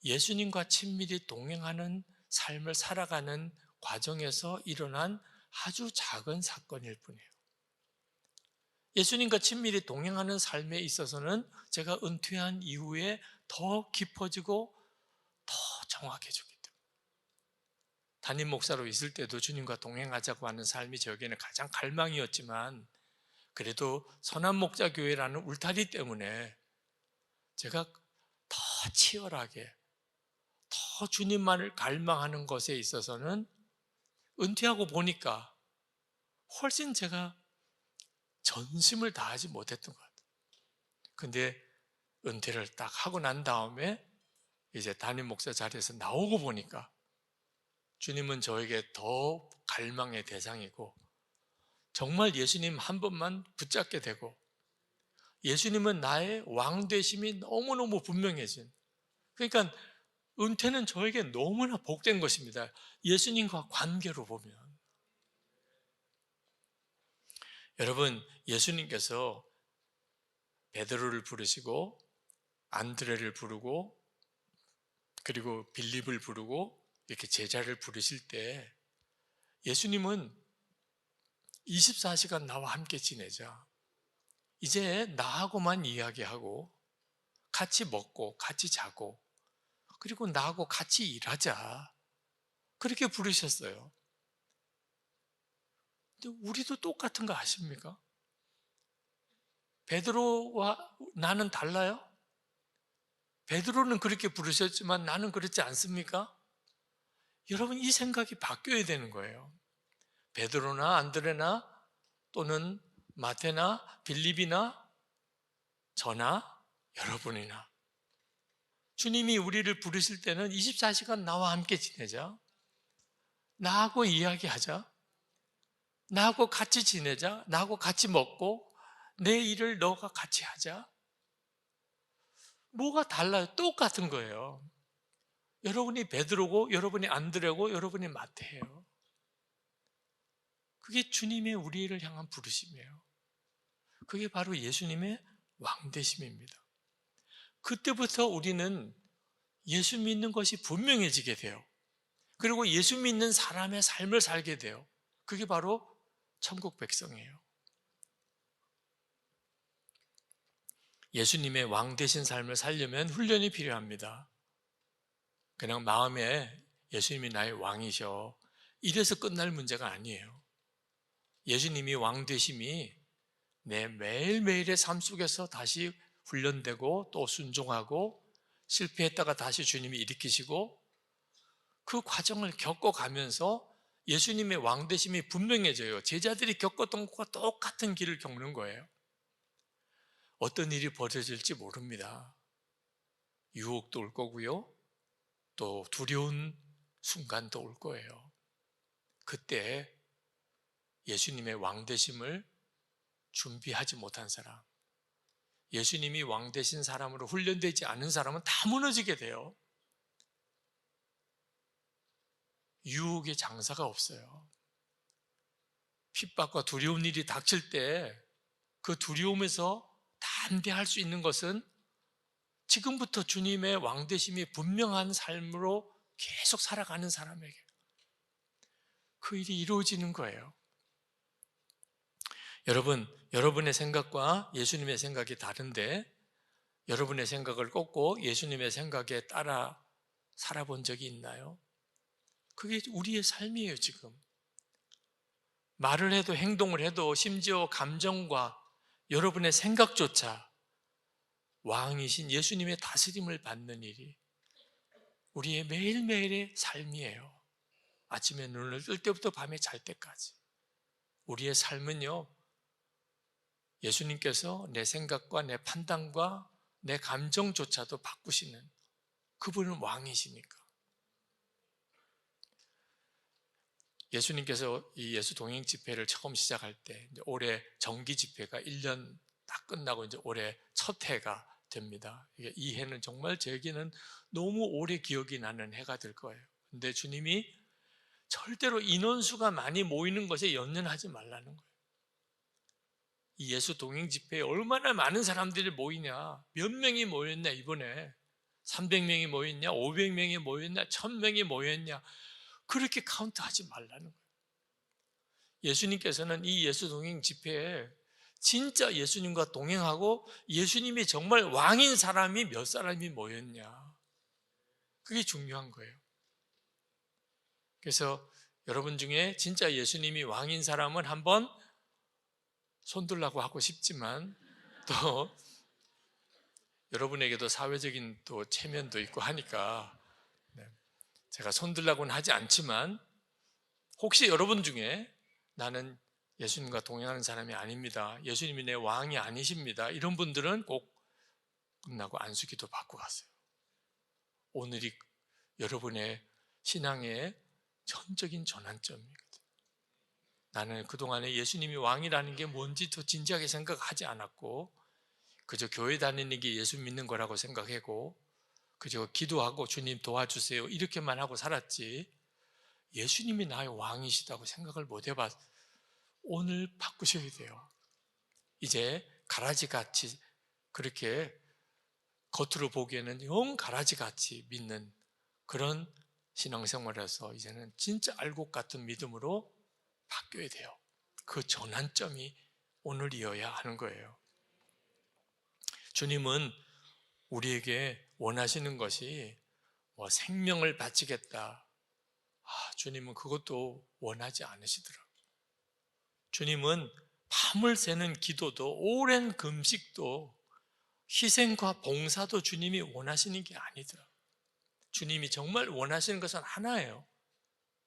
예수님과 친밀히 동행하는 삶을 살아가는 과정에서 일어난 아주 작은 사건일 뿐이에요. 예수님과 친밀히 동행하는 삶에 있어서는 제가 은퇴한 이후에 더 깊어지고 더 정확해지기 때문에, 담임 목사로 있을 때도 주님과 동행하자고 하는 삶이 저에게는 가장 갈망이었지만, 그래도 선한목자교회라는 울타리 때문에 제가 더 치열하게, 더 주님만을 갈망하는 것에 있어서는 은퇴하고 보니까 훨씬 제가 전심을 다하지 못했던 것 같아요. 근데 은퇴를 딱 하고 난 다음에 이제 담임 목사 자리에서 나오고 보니까 주님은 저에게 더 갈망의 대상이고, 정말 예수님 한 번만 붙잡게 되고, 예수님은 나의 왕 되심이 너무너무 분명해진, 그러니까 은퇴는 저에게 너무나 복된 것입니다. 예수님과 관계로 보면. 여러분, 예수님께서 베드로를 부르시고 안드레를 부르고 그리고 빌립을 부르고 이렇게 제자를 부르실 때 예수님은 24시간 나와 함께 지내자. 이제 나하고만 이야기하고 같이 먹고 같이 자고 그리고 나하고 같이 일하자. 그렇게 부르셨어요. 근데 우리도 똑같은 거 아십니까? 베드로와 나는 달라요? 베드로는 그렇게 부르셨지만 나는 그렇지 않습니까? 여러분, 이 생각이 바뀌어야 되는 거예요. 베드로나 안드레나 또는 마테나 빌립이나 저나 여러분이나 주님이 우리를 부르실 때는 24시간 나와 함께 지내자. 나하고 이야기하자. 나하고 같이 지내자. 나하고 같이 먹고 내 일을 너가 같이 하자. 뭐가 달라요? 똑같은 거예요. 여러분이 베드로고 여러분이 안드레고 여러분이 마태예요. 그게 주님의 우리를 향한 부르심이에요. 그게 바로 예수님의 왕되심입니다. 그때부터 우리는 예수 믿는 것이 분명해지게 돼요. 그리고 예수 믿는 사람의 삶을 살게 돼요. 그게 바로 천국 백성이에요. 예수님의 왕 되신 삶을 살려면 훈련이 필요합니다. 그냥 마음에 예수님이 나의 왕이셔 이래서 끝날 문제가 아니에요. 예수님이 왕 되심이 내 매일매일의 삶 속에서 다시 훈련되고 또 순종하고 실패했다가 다시 주님이 일으키시고 그 과정을 겪어가면서 예수님의 왕 되심이 분명해져요. 제자들이 겪었던 것과 똑같은 길을 겪는 거예요. 어떤 일이 벌어질지 모릅니다. 유혹도 올 거고요. 또 두려운 순간도 올 거예요. 그때 예수님의 왕 되심을 준비하지 못한 사람, 예수님이 왕 되신 사람으로 훈련되지 않은 사람은 다 무너지게 돼요. 유혹의 장사가 없어요. 핍박과 두려운 일이 닥칠 때 그 두려움에서 담대할 수 있는 것은 지금부터 주님의 왕되심이 분명한 삶으로 계속 살아가는 사람에게 그 일이 이루어지는 거예요. 여러분, 여러분의 생각과 예수님의 생각이 다른데 여러분의 생각을 꺾고 예수님의 생각에 따라 살아본 적이 있나요? 그게 우리의 삶이에요, 지금. 말을 해도 행동을 해도 심지어 감정과 여러분의 생각조차 왕이신 예수님의 다스림을 받는 일이 우리의 매일매일의 삶이에요. 아침에 눈을 뜰 때부터 밤에 잘 때까지. 우리의 삶은요, 예수님께서 내 생각과 내 판단과 내 감정조차도 바꾸시는 그분은 왕이시니까. 예수님께서 이 예수 동행 집회를 처음 시작할 때 올해 정기 집회가 1년 딱 끝나고 이제 올해 첫 해가 됩니다. 이 해는 정말 저에게는 너무 오래 기억이 나는 해가 될 거예요. 근데 주님이 절대로 인원수가 많이 모이는 것에 연연하지 말라는 거예요. 이 예수 동행 집회에 얼마나 많은 사람들이 모이냐, 몇 명이 모였냐 이번에 300명이 모였냐, 500명이 모였냐, 1000명이 모였냐 그렇게 카운트하지 말라는 거예요. 예수님께서는 이 예수 동행 집회에 진짜 예수님과 동행하고 예수님이 정말 왕인 사람이 몇 사람이 모였냐 그게 중요한 거예요. 그래서 여러분 중에 진짜 예수님이 왕인 사람은 한번 손들라고 하고 싶지만 또 여러분에게도 사회적인 또 체면도 있고 하니까 제가 손들라고는 하지 않지만 혹시 여러분 중에 나는 예수님과 동행하는 사람이 아닙니다. 예수님이 내 왕이 아니십니다. 이런 분들은 꼭 끝나고 안수기도 받고 가세요. 오늘이 여러분의 신앙의 전적인 전환점이거든요. 나는 그동안에 예수님이 왕이라는 게 뭔지 더 진지하게 생각하지 않았고 그저 교회 다니는 게 예수 믿는 거라고 생각하고 그저 기도하고 주님 도와주세요 이렇게만 하고 살았지 예수님이 나의 왕이시다고 생각을 못 해봤. 오늘 바꾸셔야 돼요. 이제 가라지같이 그렇게 겉으로 보기에는 영 가라지같이 믿는 그런 신앙생활에서 이제는 진짜 알곡 같은 믿음으로 바뀌어야 돼요. 그 전환점이 오늘이어야 하는 거예요. 주님은 우리에게 원하시는 것이 생명을 바치겠다. 주님은 그것도 원하지 않으시더라고요. 주님은 밤을 새는 기도도 오랜 금식도 희생과 봉사도 주님이 원하시는 게 아니더라고요. 주님이 정말 원하시는 것은 하나예요.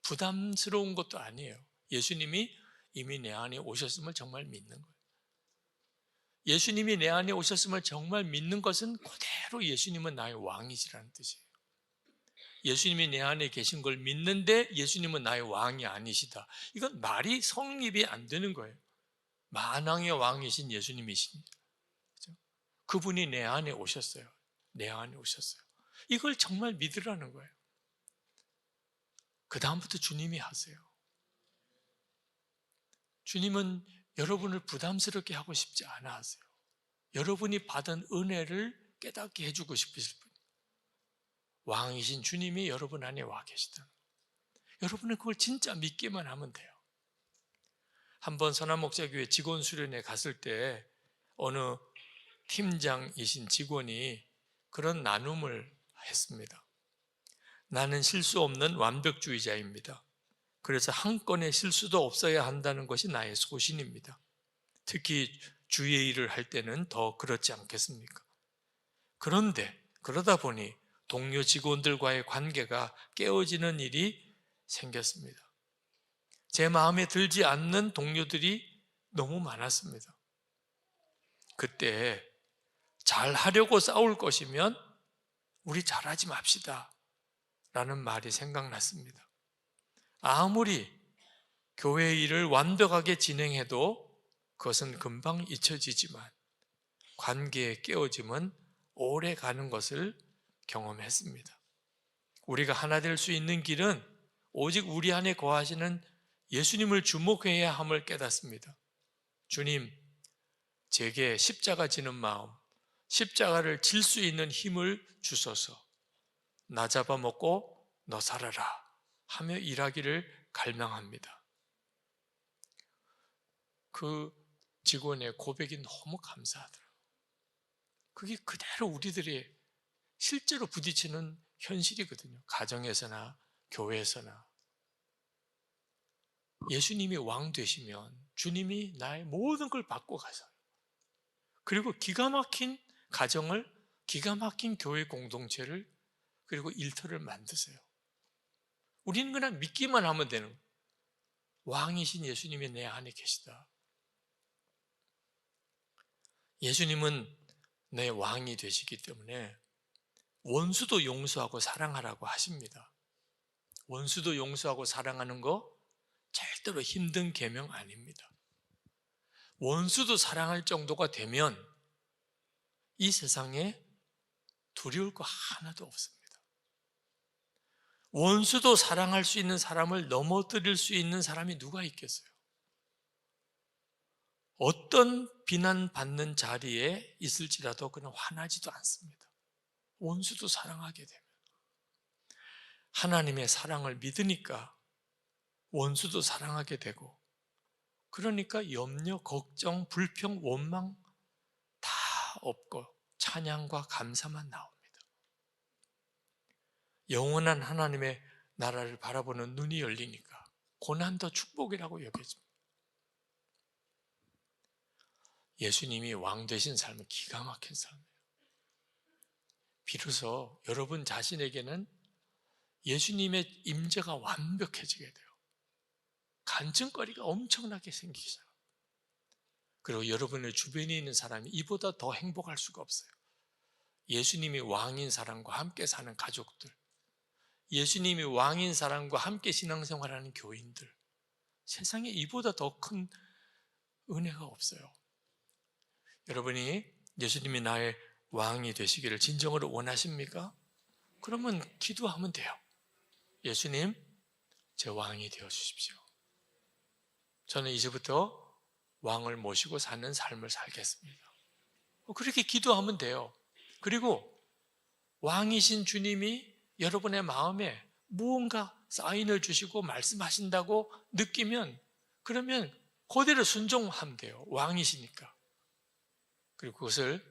부담스러운 것도 아니에요. 예수님이 이미 내 안에 오셨음을 정말 믿는 거예요. 예수님이 내 안에 오셨음을 정말 믿는 것은 그대로 예수님은 나의 왕이시라는 뜻이에요. 예수님이 내 안에 계신 걸 믿는데 예수님은 나의 왕이 아니시다. 이건 말이 성립이 안 되는 거예요. 만왕의 왕이신 예수님이십니다. 그분이 내 안에 오셨어요. 내 안에 오셨어요. 이걸 정말 믿으라는 거예요. 그 다음부터 주님이 하세요. 주님은 여러분을 부담스럽게 하고 싶지 않아 하세요. 여러분이 받은 은혜를 깨닫게 해주고 싶으실 뿐이에요. 왕이신 주님이 여러분 안에 와 계시다는 거예요. 여러분은 그걸 진짜 믿기만 하면 돼요. 한번 선한목자교회 직원 수련회 갔을 때 어느 팀장이신 직원이 그런 나눔을 했습니다. 나는 실수 없는 완벽주의자입니다. 그래서 한 건의 실수도 없어야 한다는 것이 나의 소신입니다. 특히 주의 일을 할 때는 더 그렇지 않겠습니까? 그런데 그러다 보니 동료 직원들과의 관계가 깨어지는 일이 생겼습니다. 제 마음에 들지 않는 동료들이 너무 많았습니다. 그때 잘하려고 싸울 것이면 우리 잘하지 맙시다 라는 말이 생각났습니다. 아무리 교회 일을 완벽하게 진행해도 그것은 금방 잊혀지지만 관계의 깨어짐은 오래 가는 것을 경험했습니다. 우리가 하나 될 수 있는 길은 오직 우리 안에 거하시는 예수님을 주목해야 함을 깨닫습니다. 주님, 제게 십자가 지는 마음, 십자가를 질 수 있는 힘을 주소서. 나 잡아먹고 너 살아라 하며 일하기를 갈망합니다. 그 직원의 고백이 너무 감사하더라고요. 그게 그대로 우리들이 실제로 부딪히는 현실이거든요. 가정에서나 교회에서나. 예수님이 왕 되시면 주님이 나의 모든 걸 받고 가세요. 그리고 기가 막힌 가정을, 기가 막힌 교회 공동체를, 그리고 일터를 만드세요. 우리는 그냥 믿기만 하면 되는 거예요. 왕이신 예수님이 내 안에 계시다. 예수님은 내 왕이 되시기 때문에 원수도 용서하고 사랑하라고 하십니다. 원수도 용서하고 사랑하는 거 절대로 힘든 계명 아닙니다. 원수도 사랑할 정도가 되면 이 세상에 두려울 거 하나도 없습니다. 원수도 사랑할 수 있는 사람을 넘어뜨릴 수 있는 사람이 누가 있겠어요? 어떤 비난받는 자리에 있을지라도 그냥 화나지도 않습니다. 원수도 사랑하게 되면. 하나님의 사랑을 믿으니까 원수도 사랑하게 되고, 그러니까 염려, 걱정, 불평, 원망 다 없고 찬양과 감사만 나옵니다. 영원한 하나님의 나라를 바라보는 눈이 열리니까 고난도 축복이라고 여겨집니다. 예수님이 왕 되신 삶은 기가 막힌 삶이에요. 비로소 여러분 자신에게는 예수님의 임재가 완벽해지게 돼요. 간증거리가 엄청나게 생기기 시작합니다. 그리고 여러분의 주변에 있는 사람이 이보다 더 행복할 수가 없어요. 예수님이 왕인 사람과 함께 사는 가족들, 예수님이 왕인 사람과 함께 신앙생활하는 교인들, 세상에 이보다 더 큰 은혜가 없어요. 여러분이 예수님이 나의 왕이 되시기를 진정으로 원하십니까? 그러면 기도하면 돼요. 예수님, 제 왕이 되어 주십시오. 저는 이제부터 왕을 모시고 사는 삶을 살겠습니다. 그렇게 기도하면 돼요. 그리고 왕이신 주님이 여러분의 마음에 무언가 사인을 주시고 말씀하신다고 느끼면 그러면 그대로 순종하면 돼요. 왕이시니까. 그리고 그것을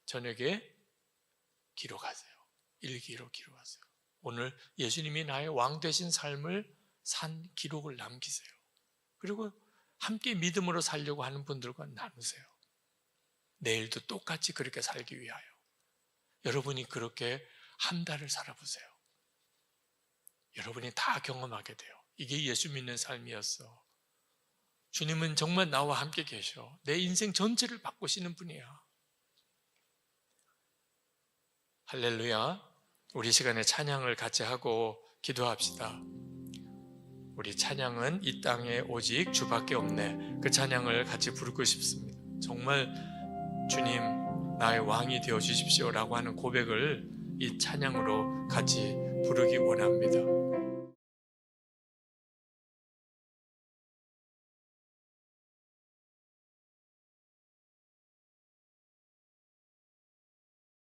저녁에 기록하세요. 일기로 기록하세요. 오늘 예수님이 나의 왕 되신 삶을 산 기록을 남기세요. 그리고 함께 믿음으로 살려고 하는 분들과 나누세요. 내일도 똑같이 그렇게 살기 위하여. 여러분이 그렇게 한 달을 살아보세요. 여러분이 다 경험하게 돼요. 이게 예수 믿는 삶이었어. 주님은 정말 나와 함께 계셔. 내 인생 전체를 바꾸시는 분이야. 할렐루야. 우리 시간에 찬양을 같이 하고 기도합시다. 우리 찬양은 이 땅에 오직 주밖에 없네. 그 찬양을 같이 부르고 싶습니다. 정말 주님 나의 왕이 되어 주십시오 라고 하는 고백을 이 찬양으로 같이 부르기 원합니다.